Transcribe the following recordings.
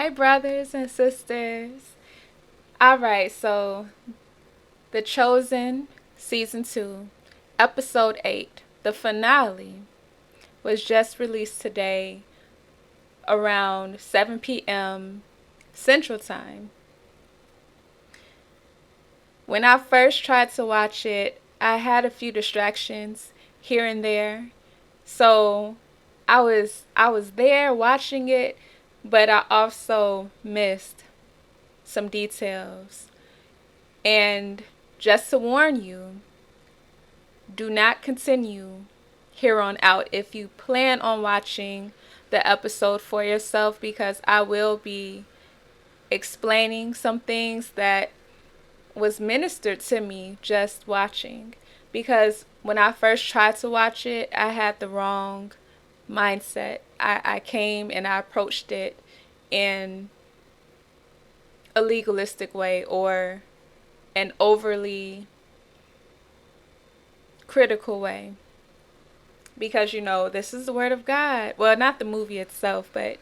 Hey, brothers and sisters. All right, so The Chosen, Season 2, Episode 8, the finale, was just released today around 7 p.m. Central Time. When I first tried to watch it, I had a few distractions here and there. So I was there watching it, but I also missed some details. And just to warn you, do not continue here on out if you plan on watching the episode for yourself, because I will be explaining some things that was ministered to me just watching. Because when I first tried to watch it, I had the wrong mindset. I came and I approached it in a legalistic way, or an overly critical way, because this is the word of God. Well, not the movie itself, but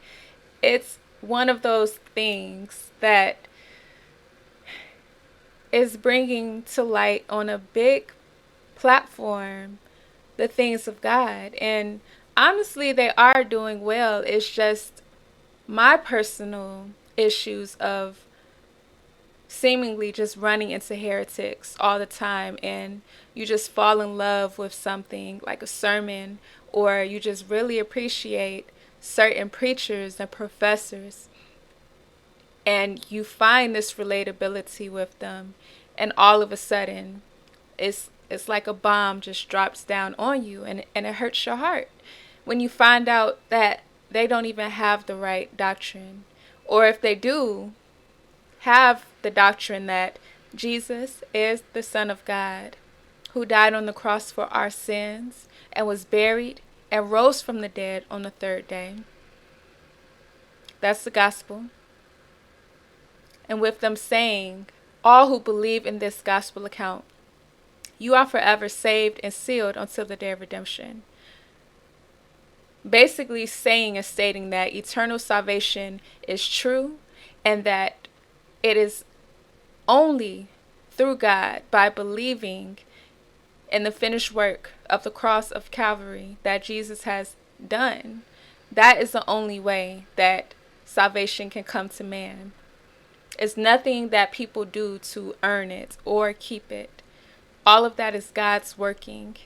it's one of those things that is bringing to light on a big platform the things of God. And honestly, they are doing well. It's just my personal issues of seemingly just running into heretics all the time, and you just fall in love with something like a sermon, or you just really appreciate certain preachers and professors, and you find this relatability with them, and all of a sudden it's like a bomb just drops down on you, and it hurts your heart when you find out that they don't even have the right doctrine, or if they do have the doctrine that Jesus is the Son of God, who died on the cross for our sins and was buried and rose from the dead on the third day. That's the gospel. And with them saying, all who believe in this gospel account, you are forever saved and sealed until the day of redemption. Basically saying and stating that eternal salvation is true, and that it is only through God, by believing in the finished work of the cross of Calvary that Jesus has done. That is the only way that salvation can come to man. It's nothing that people do to earn it or keep it. All of that is God's working.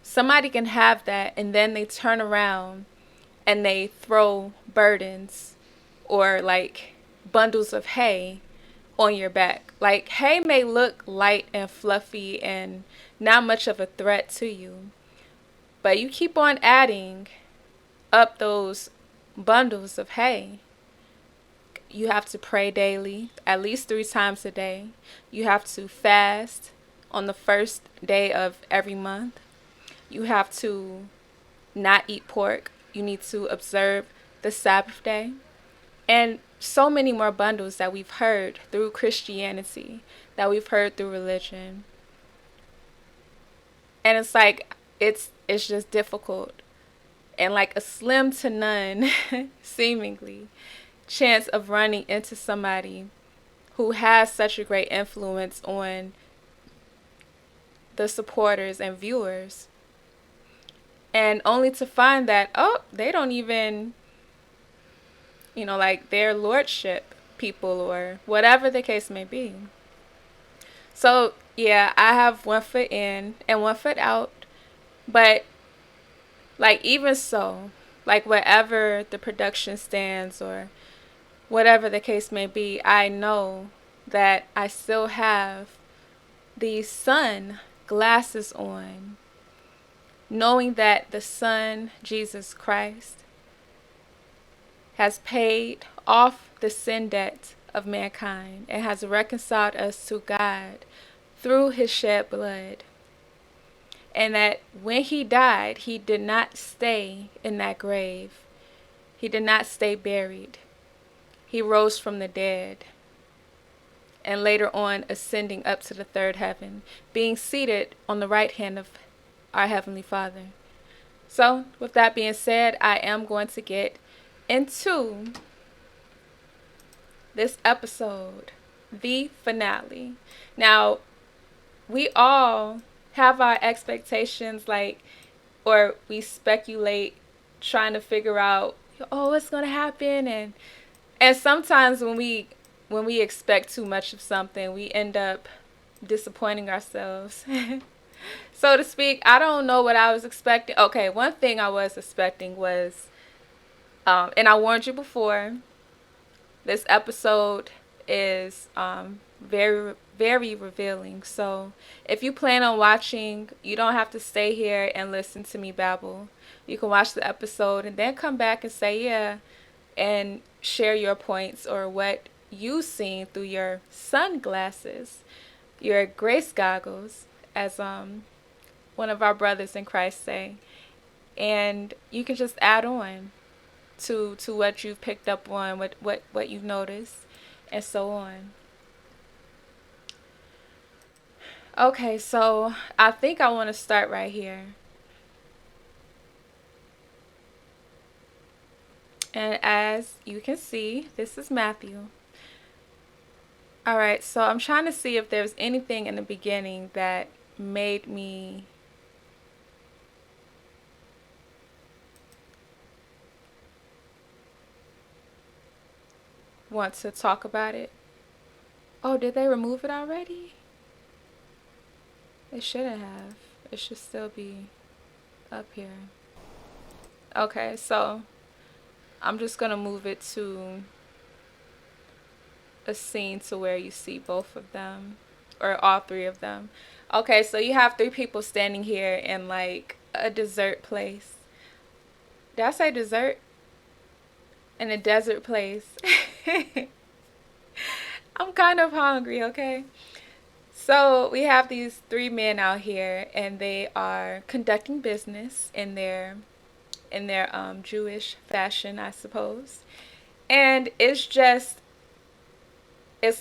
Somebody can have that, and then they turn around and they throw burdens, or like bundles of hay on your back. Like, hay may look light and fluffy and not much of a threat to you, but you keep on adding up those bundles of hay. You have to pray daily, at least 3 times a day. You have to fast on the first day of every month. You have to not eat pork. You need to observe the Sabbath day. And so many more bundles that we've heard through Christianity, that we've heard through religion. And it's like, it's just difficult. And like a slim to none, seemingly, chance of running into somebody who has such a great influence on the supporters and viewers. And only to find that, oh, they don't even, like their lordship people, or whatever the case may be. So, yeah, I have one foot in and one foot out. But, like, even so, like, wherever the production stands, or whatever the case may be, I know that I still have the sun glasses on, knowing that the Son, Jesus Christ, has paid off the sin debt of mankind and has reconciled us to God through his shed blood. And that when he died, he did not stay in that grave. He did not stay buried. He rose from the dead, and later on ascending up to the third heaven, being seated on the right hand of our Heavenly Father. So, with that being said, I am going to get into this episode, the finale. Now, we all have our expectations, like, or we speculate trying to figure out, oh, what's going to happen, and sometimes when we expect too much of something, we end up disappointing ourselves. So to speak. I don't know what I was expecting. Okay, one thing I was expecting was, and I warned you before, this episode is very, very revealing. So if you plan on watching, you don't have to stay here and listen to me babble. You can watch the episode and then come back and say, yeah, and share your points or what you've seen through your sunglasses, your grace goggles, as one of our brothers in Christ say. And you can just add on to what you've picked up on, what you've noticed, and so on. Okay, so I think I want to start right here. And as you can see, this is Matthew. All right, so I'm trying to see if there's anything in the beginning that made me want to talk about it. Oh, did they remove it already? They shouldn't have. It should still be up here. Okay, so I'm just going to move it to a scene to where you see both of them, or all three of them. Okay, so you have three people standing here in like a dessert place. Did I say dessert? In a desert place. I'm kind of hungry, okay? So we have these three men out here, and they are conducting business in their Jewish fashion, I suppose. And it's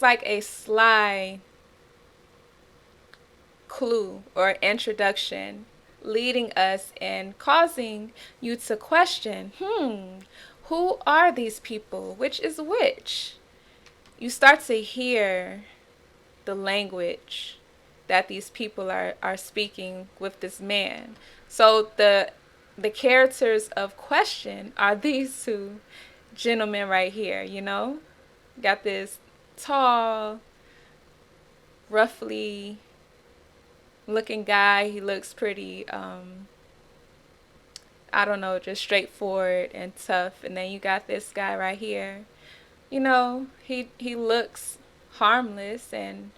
like a sly clue or introduction leading us and causing you to question, who are these people? Which is which? You start to hear the language that these people are speaking with this man. So the characters of question are these two gentlemen right here, you know? Got this tall, roughly looking guy. He looks pretty I don't know, just straightforward and tough. And then you got this guy right here. You know, he looks harmless, and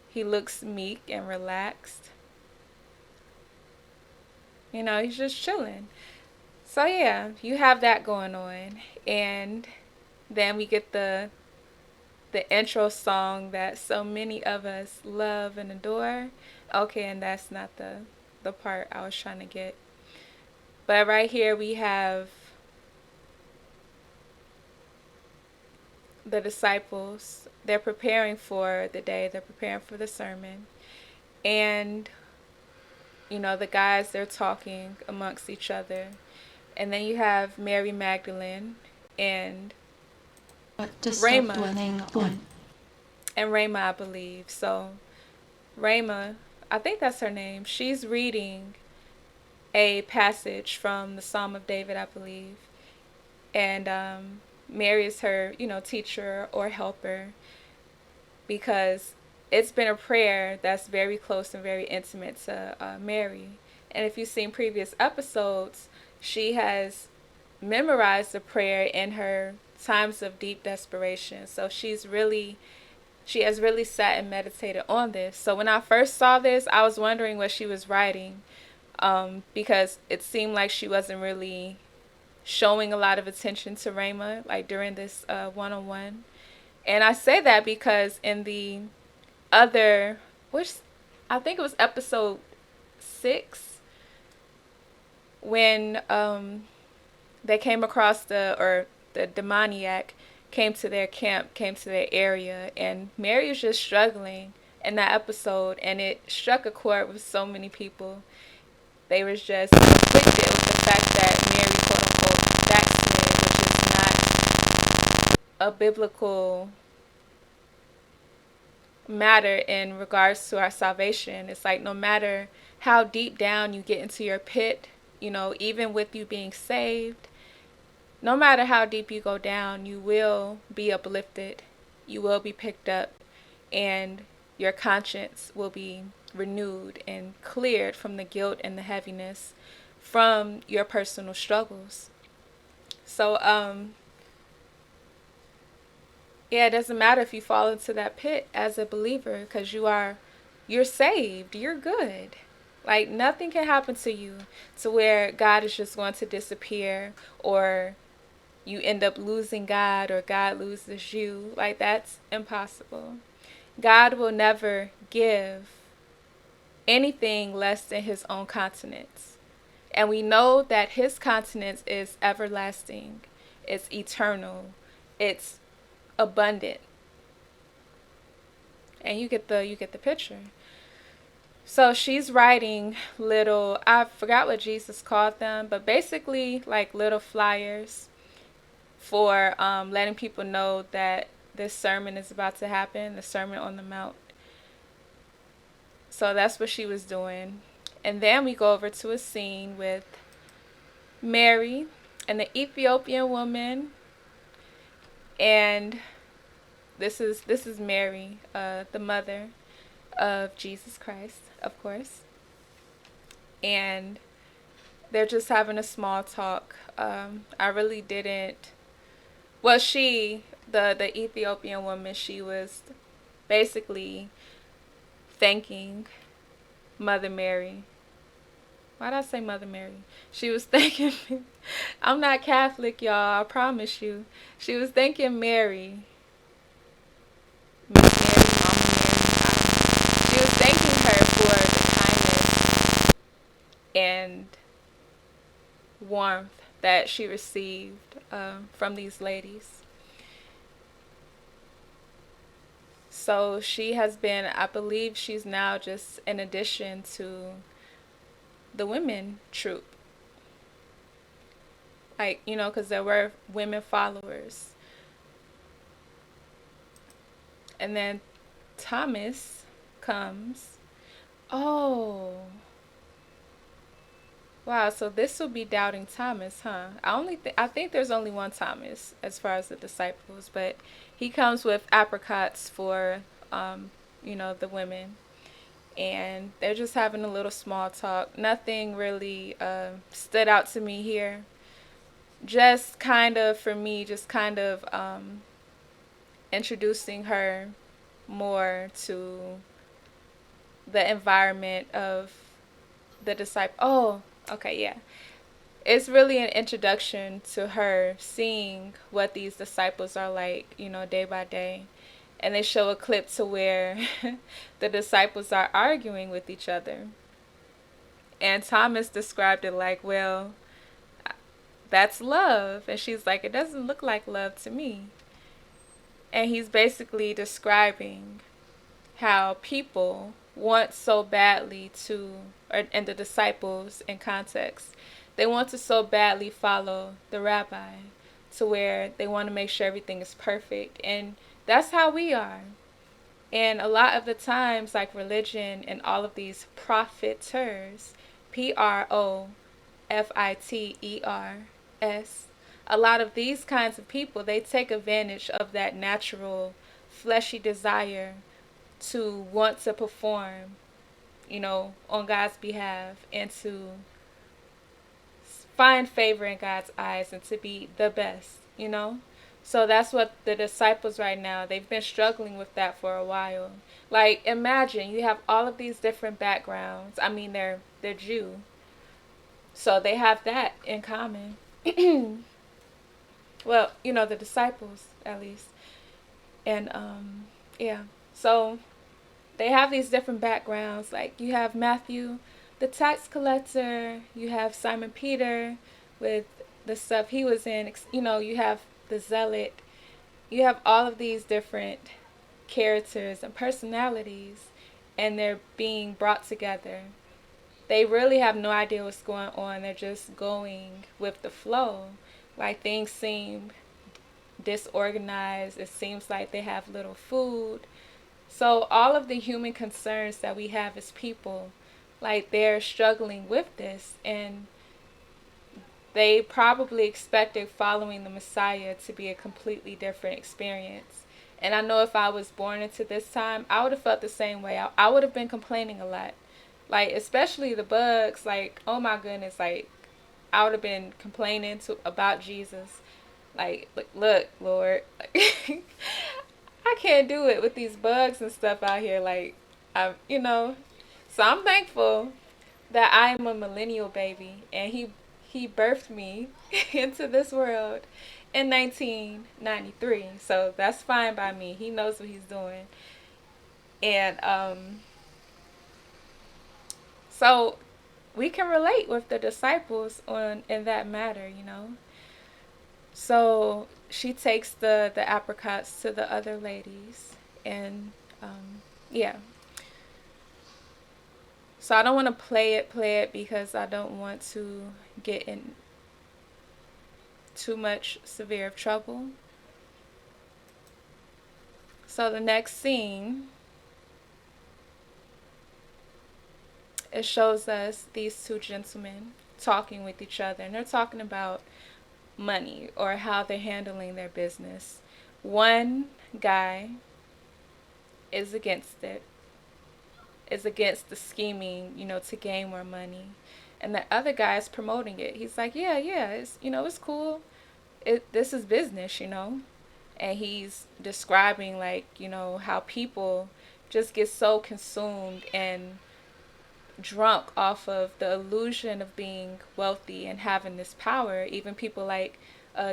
he looks meek and relaxed. You know, he's just chilling. So yeah, you have that going on. And then we get the intro song that so many of us love and adore. Okay, and that's not the part I was trying to get. But right here we have the disciples. They're preparing for the day. They're preparing for the sermon. And you know, the guys, they're talking amongst each other. And then you have Mary Magdalene and to stop Rama. dwelling on. And Rama, I believe. So Rama, I think that's her name. She's reading a passage from the Psalm of David, I believe. And Mary is her, you know, teacher or helper, because it's been a prayer that's very close and very intimate to Mary. And if you've seen previous episodes, she has memorized the prayer in her times of deep desperation. So she has really sat and meditated on this. So when I first saw this, I was wondering what she was writing, because it seemed like she wasn't really showing a lot of attention to Rama, like during this one-on-one. And I say that because in the other, which I think it was episode 6, when they came across the demoniac came to their camp, came to their area, and Mary was just struggling in that episode, and it struck a chord with so many people. They was just afflicted with the fact that Mary, quote unquote, backslid, which is not a biblical matter in regards to our salvation. It's like no matter how deep down you get into your pit, even with you being saved, no matter how deep you go down, you will be uplifted, you will be picked up, and your conscience will be renewed and cleared from the guilt and the heaviness from your personal struggles. So, yeah, it doesn't matter if you fall into that pit as a believer because you're saved, you're good. Like nothing can happen to you to where God is just going to disappear or you end up losing God or God loses you. Like that's impossible. God will never give anything less than his own continence. And we know that his continence is everlasting, it's eternal, it's abundant. And you get the picture. So she's writing little, I forgot what Jesus called them, but basically like little flyers for letting people know that this sermon is about to happen, the Sermon on the Mount. So that's what she was doing. And then we go over to a scene with Mary and the Ethiopian woman, and this is Mary, the mother of Jesus Christ, of course. And they're just having a small talk. I really didn't. Well, the Ethiopian woman, she was basically thanking Mother Mary. Why did I say Mother Mary? She was thanking. I'm not Catholic, y'all. I promise you. She was thanking Mary, Miss Mary, Mama Mary. She was thanking her for the kindness and warmth that she received from these ladies. So she has been, I believe she's now just an addition to the women troop. Like, because there were women followers. And then Thomas comes. Oh, wow. So this will be doubting Thomas, huh? I think there's only one Thomas as far as the disciples, but he comes with apricots for, the women. And they're just having a little small talk. Nothing really stood out to me here. Just kind of, for me, just kind of introducing her more to the environment of the disciple. Oh, okay, yeah. It's really an introduction to her seeing what these disciples are like, day by day. And they show a clip to where the disciples are arguing with each other. And Thomas described it like, well, that's love. And she's like, it doesn't look like love to me. And he's basically describing how people want so badly and the disciples in context, they want to so badly follow the rabbi to where they want to make sure everything is perfect. And that's how we are. And a lot of the times, like religion and all of these profiters, Profiters, a lot of these kinds of people, they take advantage of that natural fleshy desire to want to perform, on God's behalf and to find favor in God's eyes and to be the best. So that's what the disciples right now, they've been struggling with that for a while. Like imagine you have all of these different backgrounds. I mean they're Jew. So they have that in common. Well, the disciples at least. And yeah. So they have these different backgrounds. Like you have Matthew, the tax collector. You have Simon Peter with the stuff he was in. You have the zealot. You have all of these different characters and personalities, and they're being brought together they really have no idea what's going on. They're just going with the flow. Like things seem disorganized. It seems like they have little food. So all of the human concerns that we have as people, like they're struggling with this, and they probably expected following the Messiah to be a completely different experience. And I know if I was born into this time, I would have felt the same way. I would have been complaining a lot. Like, especially the bugs, like, oh my goodness, like, I would have been complaining about Jesus. Like, look, Lord, like, I can't do it with these bugs and stuff out here. Like, so I'm thankful that I am a millennial baby, and he birthed me into this world in 1993. So that's fine by me. He knows what he's doing, and so we can relate with the disciples on in that matter. So she takes the apricots to the other ladies, and yeah. So I don't want to play it because I don't want to get in too much severe trouble. So the next scene, it shows us these two gentlemen talking with each other, and they're talking about money or how they're handling their business. One guy is against it, is against the scheming, to gain more money. And the other guy is promoting it. He's like, yeah, yeah, it's cool. This is business. And he's describing, like, how people just get so consumed and drunk off of the illusion of being wealthy and having this power. Even people like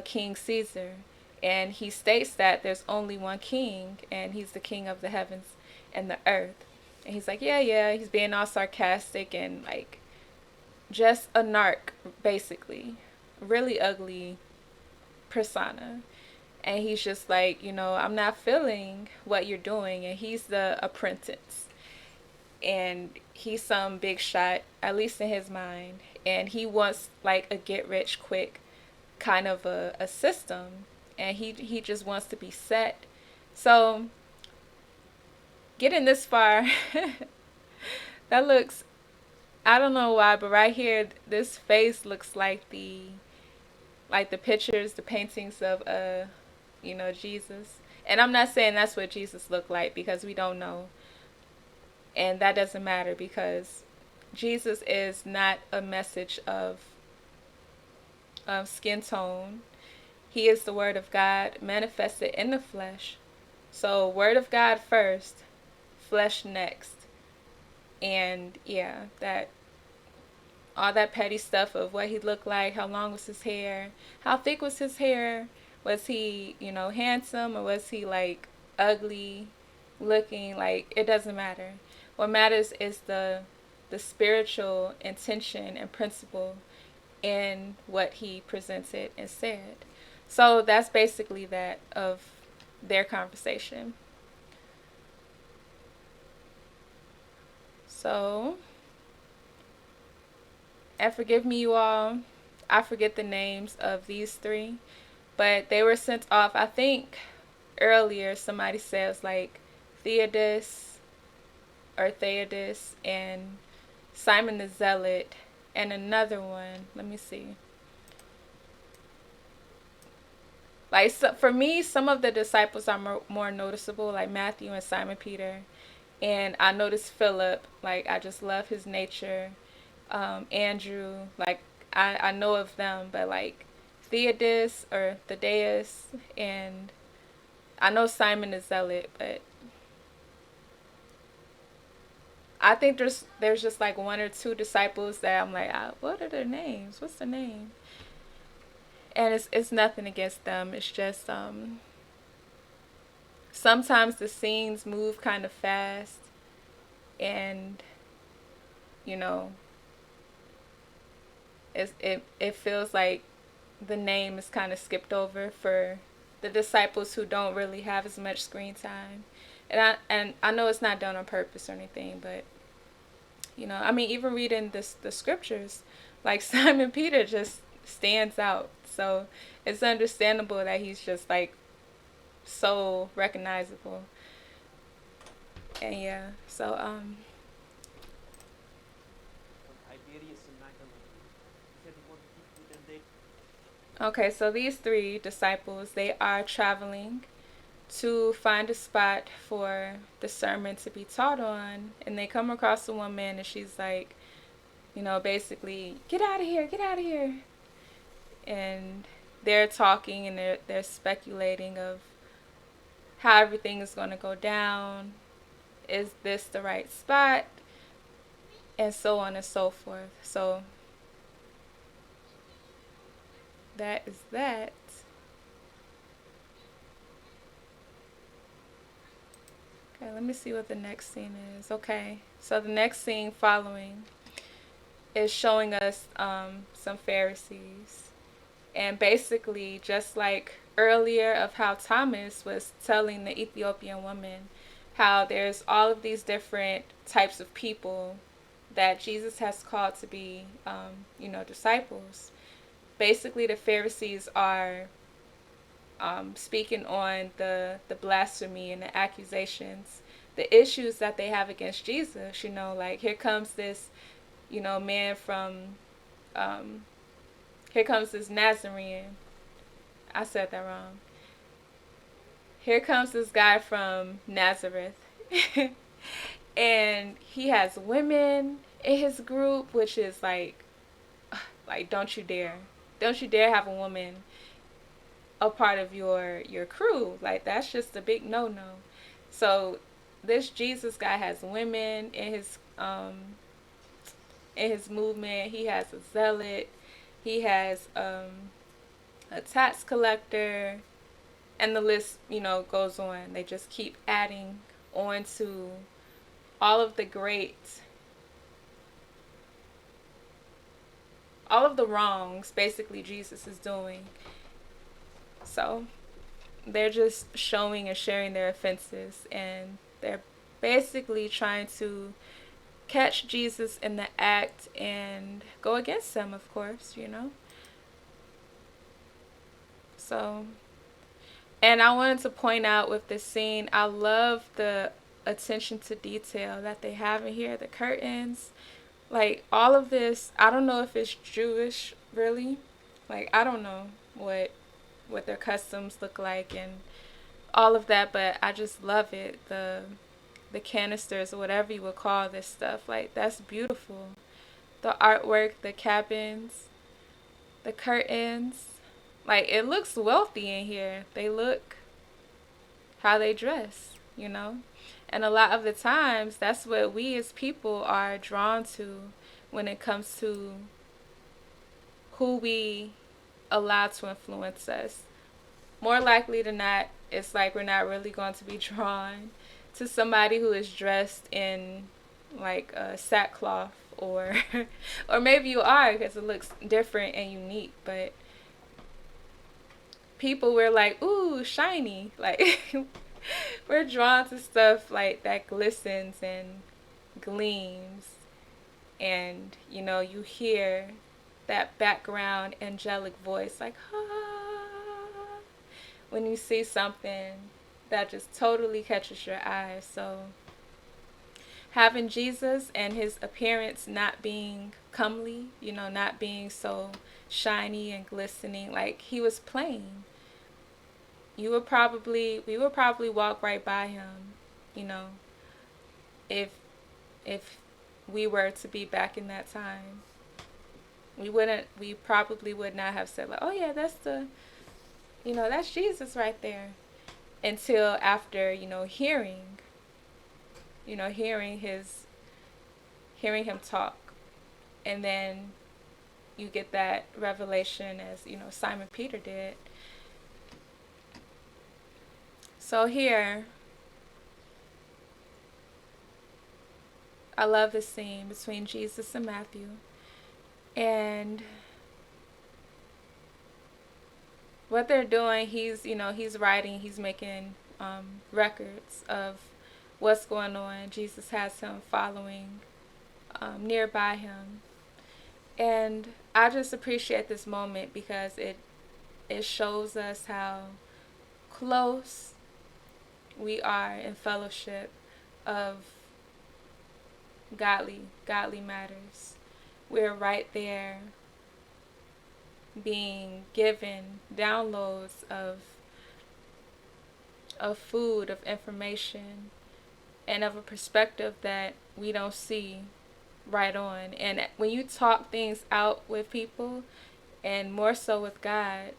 King Caesar. And he states that there's only one king, and he's the king of the heavens and the earth. And he's like, yeah, yeah. He's being all sarcastic and, like, just a narc, basically. Really ugly persona. And he's just like, I'm not feeling what you're doing. And he's the apprentice. And he's some big shot, at least in his mind. And he wants, like, a get rich quick kind of a system. And he just wants to be set. So, getting this far, that looks, I don't know why, but right here, this face looks like the pictures, the paintings of Jesus. And I'm not saying that's what Jesus looked like, because we don't know. And that doesn't matter, because Jesus is not a message of skin tone. He is the Word of God manifested in the flesh. So, Word of God first, flesh next. And yeah, that all that petty stuff of what he looked like, how long was his hair, how thick was his hair, was he, handsome, or was he, like, ugly looking, like, it doesn't matter. What matters is the spiritual intention and principle in what he presented and said. So that's basically that of their conversation. So, and forgive me, you all, I forget the names of these three, but they were sent off. I think earlier somebody says, like, Theodis or Theodis and Simon the Zealot, and another one. Let me see. Like, so for me, some of the disciples are more noticeable, like Matthew and Simon Peter. And I noticed Philip, like, I just love his nature. Andrew, like, I know of them, but, like, Theodis or Thaddeus, and I know Simon the Zealot, but I think there's just like one or two disciples that I'm like, what are their names? What's their name? And it's nothing against them. It's just sometimes the scenes move kind of fast, and you know it feels like the name is kind of skipped over for the disciples who don't really have as much screen time. And I know it's not done on purpose or anything, but I mean, even reading the scriptures, like Simon Peter just stands out. So it's understandable that he's just like so recognizable. And yeah, so okay, so these three disciples, they are traveling to find a spot for the sermon to be taught on, and they come across a woman, and she's like, basically, get out of here, and they're talking and they're speculating of how everything is going to go down. Is this the right spot? And so on and so forth. So that is that. Okay, let me see what the next scene is. Okay, so the next scene following is showing us some Pharisees. And basically, just like earlier, of how Thomas was telling the Ethiopian woman how there's all of these different types of people that Jesus has called to be, disciples. Basically, the Pharisees are speaking on the blasphemy and the accusations, the issues that they have against Jesus. Like here comes this, man from, um, here comes this Nazarene. I said that wrong. Here comes this guy from Nazareth. And he has women in his group, which is like don't you dare have a woman a part of your crew. Like that's just a big no. So this Jesus guy has women in his movement. He has a zealot. He has a tax collector, and the list goes on. They just keep adding on to all of the great, all of the wrongs basically Jesus is doing. So they're just showing and sharing their offenses, and they're basically trying to catch Jesus in the act and go against him, of course. So, and I wanted to point out with this scene, I love the attention to detail that they have in here, the curtains, like all of this. I don't know if it's Jewish, really. Like I don't know what their customs look like and all of that, but I just love it. The canisters or whatever you would call this stuff, like that's beautiful. The artwork, the cabins, the curtains, like it looks wealthy in here. They look how they dress. And a lot of the times that's what we as people are drawn to when it comes to who we allow to influence us. More likely than not, it's like we're not really going to be drawn to somebody who is dressed in like sackcloth, or or maybe you are because it looks different and unique, but people, we're like, ooh, shiny, like we're drawn to stuff like that glistens and gleams, and you hear that background angelic voice like ah, when you see something that just totally catches your eye. So having Jesus and his appearance not being comely, not being so shiny and glistening, like he was plain. We would probably walk right by him, you know, if if we were to be back in that time. We probably would not have said like, oh yeah, that's Jesus right there, until after, hearing hearing him talk. And then you get that revelation as, Simon Peter did. So here, I love this scene between Jesus and Matthew. And what they're doing, he's writing, he's making records of what's going on. Jesus has him following nearby him. And I just appreciate this moment because it shows us how close we are in fellowship of godly matters. We're right there being given downloads of food, of information, and of a perspective that we don't see right on. And when you talk things out with people, and more so with God,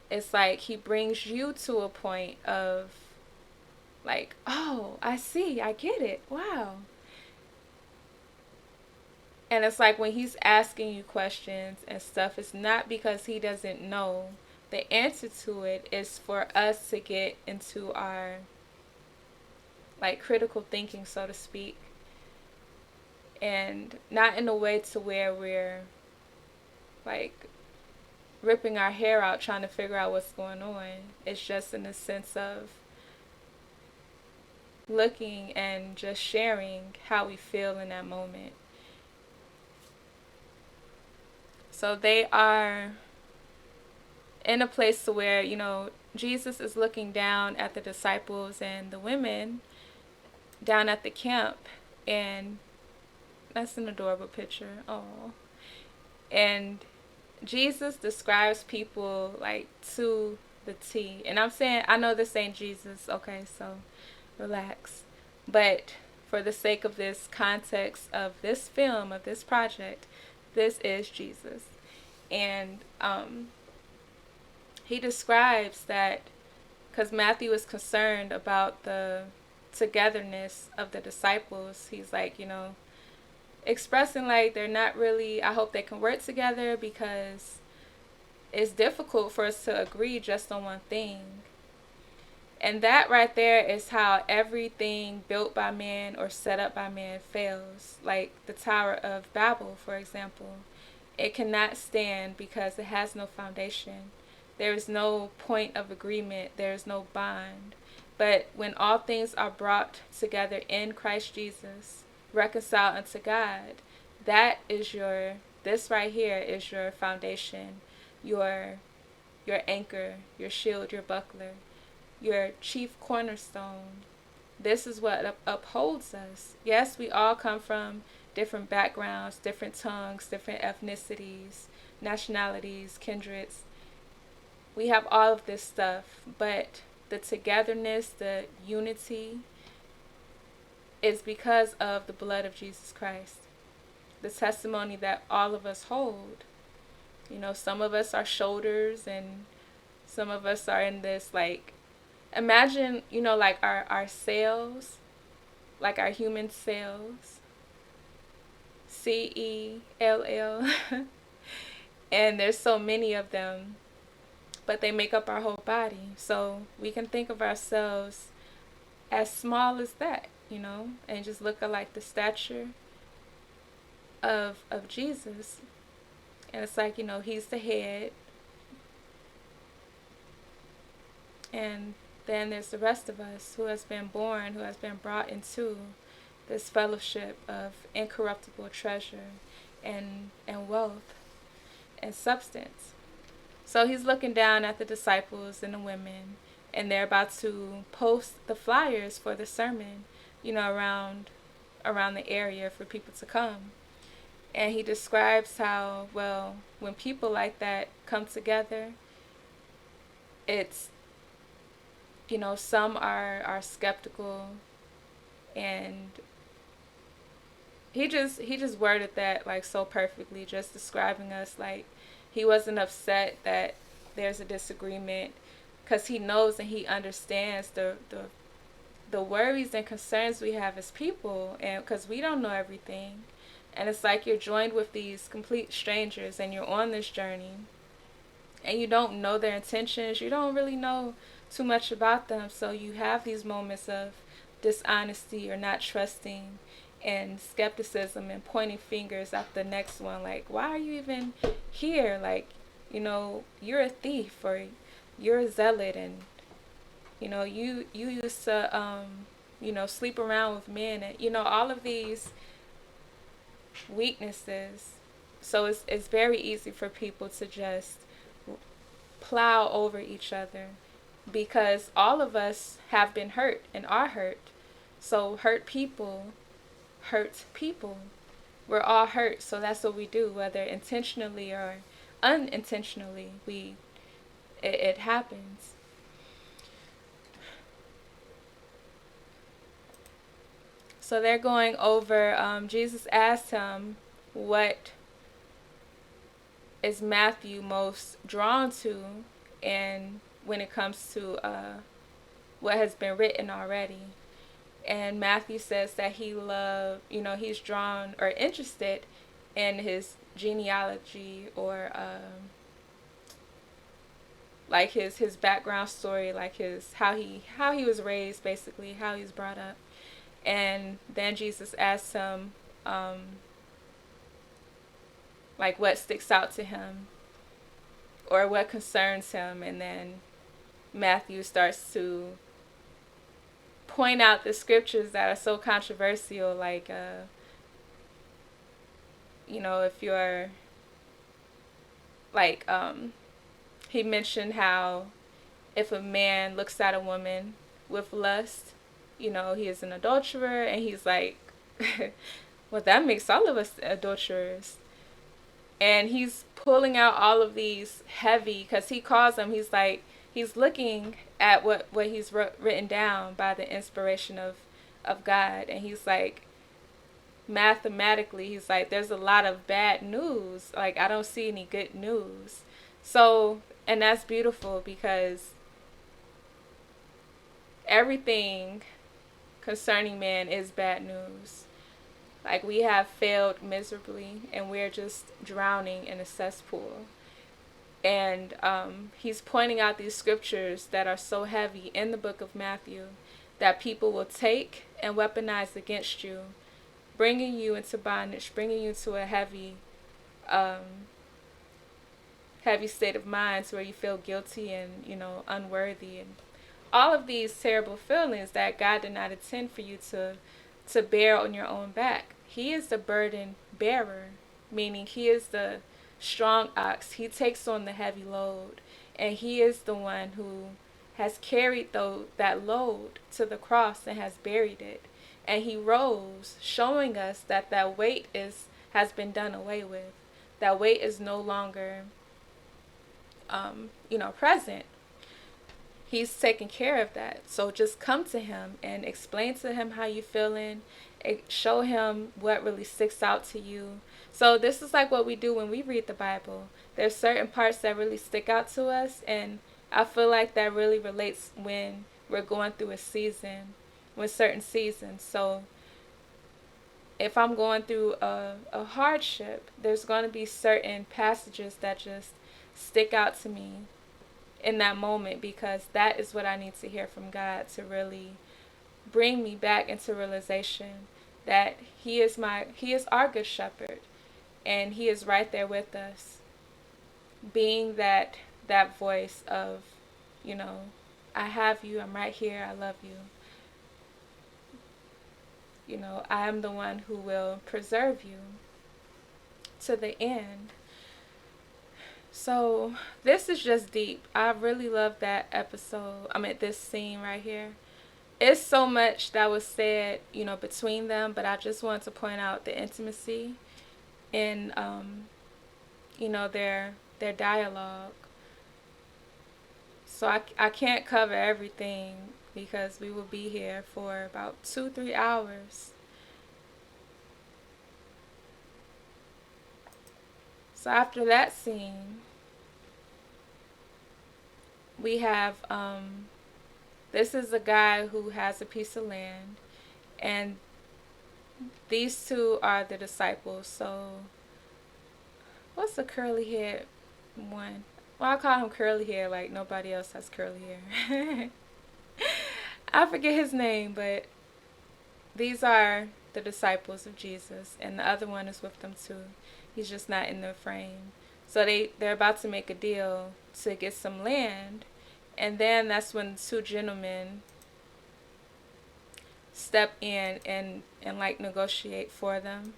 it's like he brings you to a point of like, oh, I see, I get it, wow. And it's like when he's asking you questions and stuff, it's not because he doesn't know the answer to it. It's for us to get into our like critical thinking, so to speak, and not in a way to where we're like ripping our hair out trying to figure out what's going on. It's just in the sense of looking and just sharing how we feel in that moment. So they are in a place to where, Jesus is looking down at the disciples and the women down at the camp, and that's an adorable picture. Oh. And Jesus describes people like to the T. And I'm saying, I know this ain't Jesus, okay, so relax. But for the sake of this context of this film, of this project, this is Jesus. And he describes that because Matthew is concerned about the togetherness of the disciples. He's like, expressing like they're not really, I hope they can work together because it's difficult for us to agree just on one thing. And that right there is how everything built by man or set up by man fails. Like the Tower of Babel, for example. It cannot stand because it has no foundation. There is no point of agreement. There is no bond. But when all things are brought together in Christ Jesus, reconciled unto God, this right here is your foundation, your anchor, your shield, your buckler, your chief cornerstone. This is what upholds us. Yes, we all come from different backgrounds, different tongues, different ethnicities, nationalities, kindreds. We have all of this stuff, but the togetherness, the unity is because of the blood of Jesus Christ. The testimony that all of us hold. Some of us are shoulders and some of us are in this like, imagine, like our cells, like our human cells, CELL, and there's so many of them, but they make up our whole body. So we can think of ourselves as small as that, and just look at like the stature of Jesus. And it's like, he's the head, and then there's the rest of us who has been born, who has been brought into this fellowship of incorruptible treasure and wealth and substance. So he's looking down at the disciples and the women, and they're about to post the flyers for the sermon, around the area for people to come. And he describes how, well, when people like that come together, it's, some are skeptical, and he just worded that like so perfectly, just describing us like he wasn't upset that there's a disagreement because he knows and he understands the worries and concerns we have as people, and because we don't know everything. And it's like you're joined with these complete strangers and you're on this journey and you don't know their intentions. You don't really know too much about them. So you have these moments of dishonesty or not trusting and skepticism and pointing fingers at the next one. Like, why are you even here? Like, you're a thief or you're a zealot, and, you used to, sleep around with men, and, all of these weaknesses. So it's very easy for people to just plow over each other because all of us have been hurt and are hurt. So hurt people hurt people. We're all hurt, so that's what we do, whether intentionally or unintentionally. It happens. So they're going over. Jesus asked him, "What is Matthew most drawn to?" And when it comes to what has been written already, and Matthew says that he's drawn or interested in his genealogy or like his background story, like his how he was raised, basically how he was brought up. And then Jesus asks him like what sticks out to him or what concerns him, and then Matthew starts to point out the scriptures that are so controversial, like if you're like he mentioned how if a man looks at a woman with lust, he is an adulterer, and he's like, well, that makes all of us adulterers. And he's pulling out all of these heavy, because he calls them, he's looking at what he's written down by the inspiration of God, and he's like, mathematically, he's like, there's a lot of bad news. Like, I don't see any good news. So, and that's beautiful because everything concerning man is bad news. Like, we have failed miserably and we're just drowning in a cesspool. And he's pointing out these scriptures that are so heavy in the book of Matthew that people will take and weaponize against you, bringing you into bondage, bringing you to a heavy state of mind where you feel guilty and, unworthy, and all of these terrible feelings that God did not intend for you to bear on your own back. He is the burden bearer, meaning he is the strong ox. He takes on the heavy load, and he is the one who has carried that load to the cross and has buried it. And he rose, showing us that weight has been done away with. That weight is no longer present. He's taking care of that. So just come to him and explain to him how you're feeling. Show him what really sticks out to you. So this is like what we do when we read the Bible. There's certain parts that really stick out to us, and I feel like that really relates when we're going through a season, with certain seasons. So if I'm going through a hardship, there's going to be certain passages that just stick out to me in that moment, because that is what I need to hear from God to really bring me back into realization that he is our good shepherd, and he is right there with us, being that voice of, I have you, I'm right here, I love you. I am the one who will preserve you to the end. So this is just deep. I really love that episode. This scene right here. It's so much that was said, between them, but I just wanted to point out the intimacy in, their dialogue. So I can't cover everything because we will be here for about 2-3 hours. So after that scene, we have this is a guy who has a piece of land, and these two are the disciples. So what's the curly haired one? Well, I call him curly hair, like nobody else has curly hair. I forget his name, but these are the disciples of Jesus, and the other one is with them too. He's just not in the frame. So they're about to make a deal to get some land, and then that's when two gentlemen step in and like negotiate for them.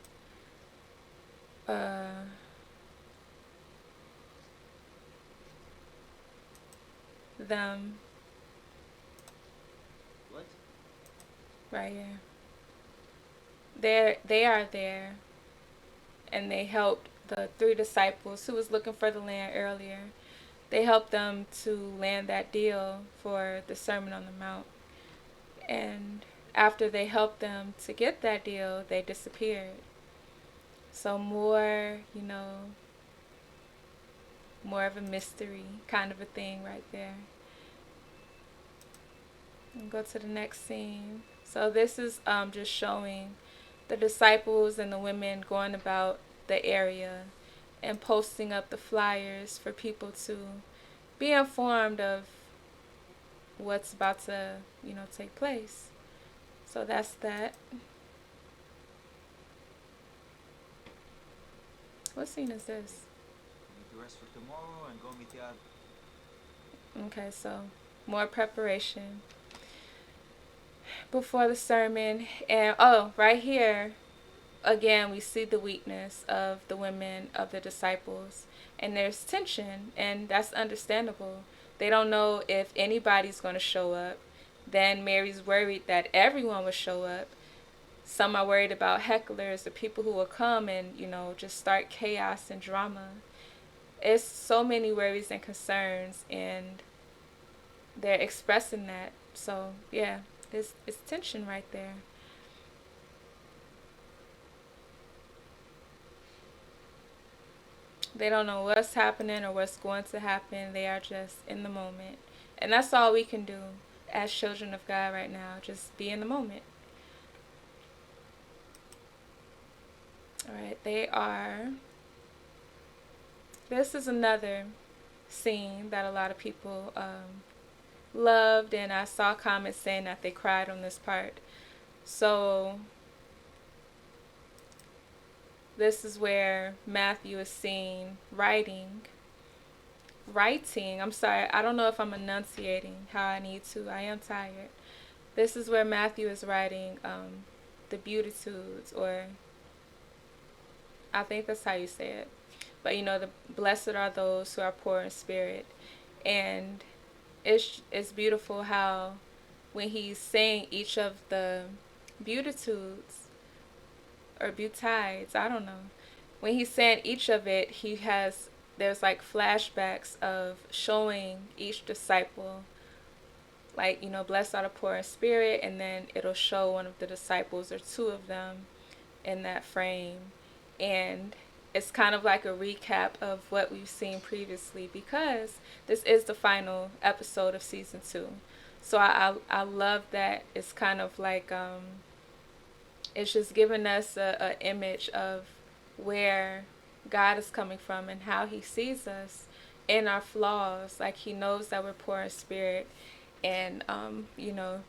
uh, them What? right here. They are there, and they helped the three disciples who was looking for the land earlier. They helped them to land that deal for the Sermon on the Mount. And after they helped them to get that deal, they disappeared. So more of a mystery kind of a thing right there. And go to the next scene. So this is just showing the disciples and the women going about the area and posting up the flyers for people to be informed of what's about to, take place. So that's that. What scene is this? Need to rest for tomorrow and go meet the other. Okay, so more preparation before the sermon. And right here, again, we see the weakness of the women of the disciples. And there's tension, and that's understandable. They don't know if anybody's going to show up. Then Mary's worried that everyone will show up. Some are worried about hecklers, the people who will come and, just start chaos and drama. It's so many worries and concerns, and they're expressing that. So, yeah, it's tension right there. They don't know what's happening or what's going to happen. They are just in the moment. And that's all we can do as children of God right now. Just be in the moment. All right, this is another scene that a lot of people loved, and I saw comments saying that they cried on this part. So this is where Matthew is seen writing. I'm sorry, I don't know if I'm enunciating how I need to. I am tired. This is where Matthew is writing the Beatitudes, or I think that's how you say it. But the blessed are those who are poor in spirit. And it's beautiful how when he's saying each of the Beatitudes or Beatides, I don't know. When he's saying each of it, there's like flashbacks of showing each disciple, like, blessed are the poor in spirit, and then it'll show one of the disciples or two of them in that frame. And it's kind of like a recap of what we've seen previously, because this is the final episode of season 2. So I love that it's kind of like it's just giving us a image of where God is coming from and how he sees us in our flaws. Like, he knows that we're poor in spirit and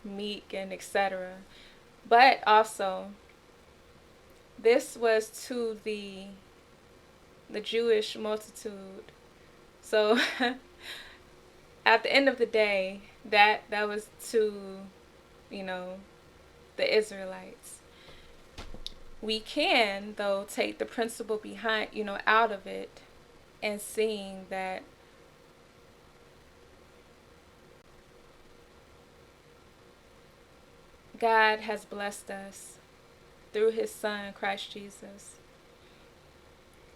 meek and etc. But also, this was to the Jewish multitude. So at the end of the day, that was to, the Israelites. We can, though, take the principle behind, out of it, and seeing that God has blessed us through his son, Christ Jesus.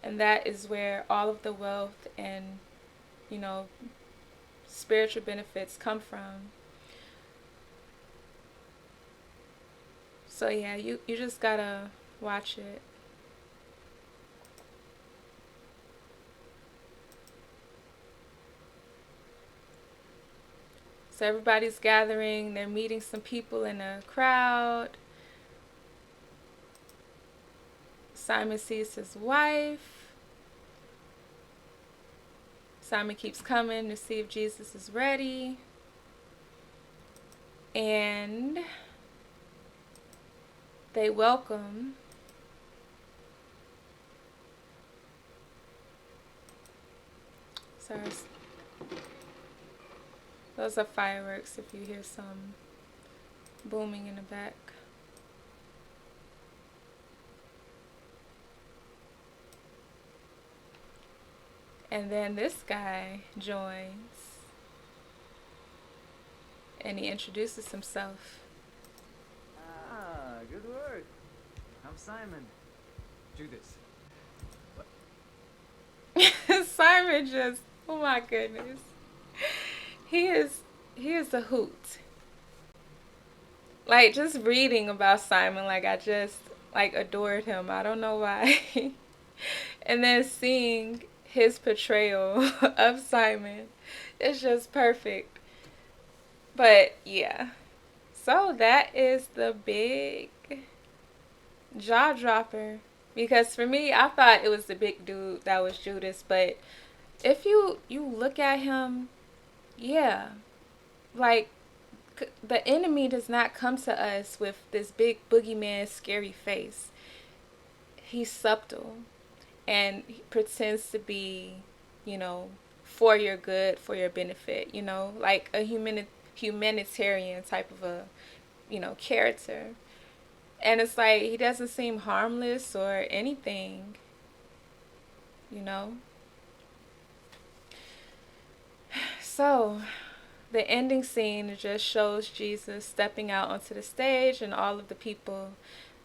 And that is where all of the wealth and, spiritual benefits come from. So yeah, you just gotta watch it. So everybody's gathering, they're meeting some people in a crowd. Simon sees his wife. Simon keeps coming to see if Jesus is ready. And they welcome sorry, those are fireworks if you hear some booming in the back. And then this guy joins and he introduces himself. Ah, good work. I'm Simon. Judas. Simon just, oh my goodness. He is he is a hoot. Like just reading about Simon, like I just like adored him. I don't know why. And then seeing his portrayal of Simon is just perfect. But yeah. So that is the big jaw dropper. Because for me, I thought it was the big dude that was Judas, but if you look at him, yeah, like the enemy does not come to us with this big boogeyman scary face. He's subtle and he pretends to be, you know, for your good, for your benefit, you know, like a humanitarian type of a, character. And it's like he doesn't seem harmless or anything, you know. So, the ending scene just shows Jesus stepping out onto the stage and all of the people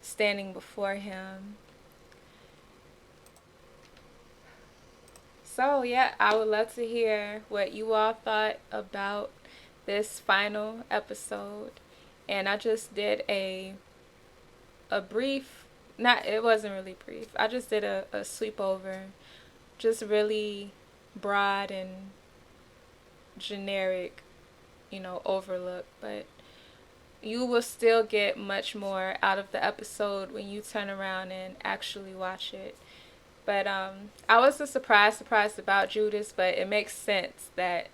standing before him. So, yeah, I would love to hear what you all thought about this final episode. And I just did a brief, not, it wasn't really brief. I just did a sweep over, just really broad and generic, overlook, but you will still get much more out of the episode when you turn around and actually watch it. But I was surprised about Judas, but it makes sense that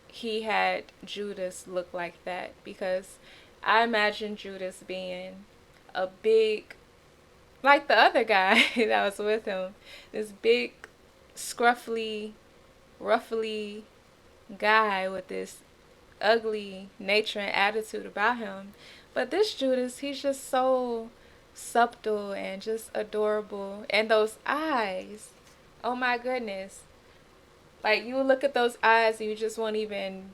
he had Judas look like that because I imagine Judas being a big, like the other guy that was with him, this big, scruffy, ruffly guy with this ugly nature and attitude about him. But this Judas, he's just so subtle and just adorable. And those eyes, oh my goodness. Like you look at those eyes and you just won't even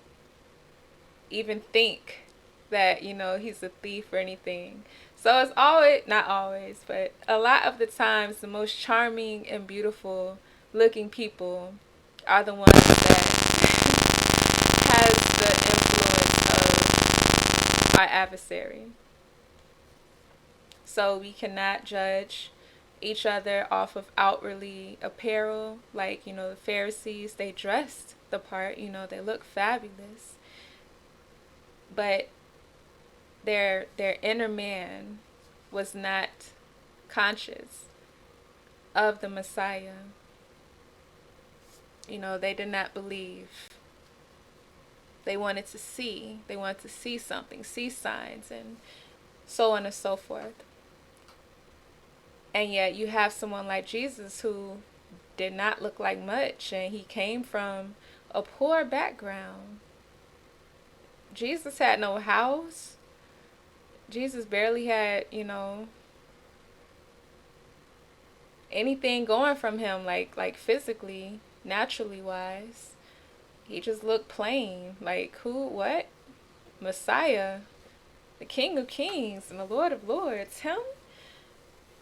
think that, he's a thief or anything. So it's always, not always, but a lot of the times the most charming and beautiful looking people are the ones that has the influence of our adversary. So we cannot judge each other off of outwardly apparel. Like, the Pharisees, they dressed the part, they look fabulous. But their inner man was not conscious of the Messiah. They did not believe. They wanted to see. They wanted to see something, see signs, and so on and so forth. And yet you have someone like Jesus who did not look like much, and he came from a poor background. Jesus had no house. Jesus barely had, anything going from him, like physically, naturally wise. He just looked plain. Like who? What? Messiah, the King of Kings and the Lord of Lords. Him?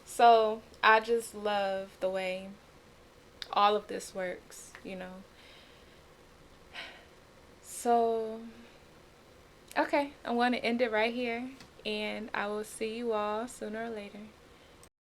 So I just love the way all of this works. So, okay, I'm going to end it right here, and I will see you all sooner or later.